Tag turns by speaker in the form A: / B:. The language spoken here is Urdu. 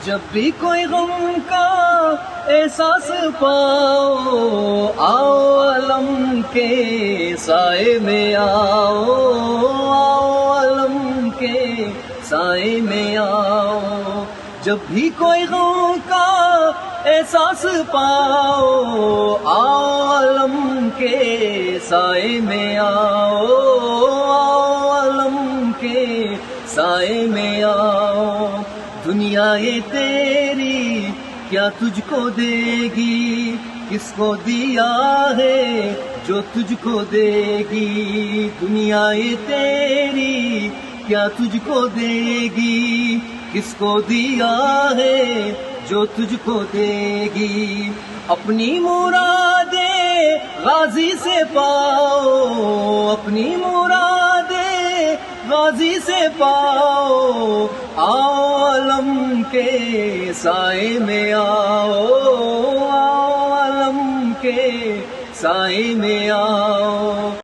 A: جب بھی کوئی غم کا احساس پاؤ، آؤ علم کے سائے میں آؤ، آؤ علم کے سائے میں آؤ۔ جب بھی کوئی غم کا احساس پاؤ، آؤ علم کے سائے میں آؤ، آؤ علم کے سائے میں آؤ۔ دنیا یہ تیری کیا تجھ کو دے گی، کس کو دیا ہے جو تجھ کو دے گی۔ دنیا یہ تیری کیا تجھ کو دے گی، کس کو دیا ہے جو تجھ کو دے گی۔ اپنی مرادیں غازی سے پاؤ، اپنی مرادیں غازی سے پاؤ، آؤ علم کے سائے میں آؤ، آؤ علم کے سائے میں آؤ۔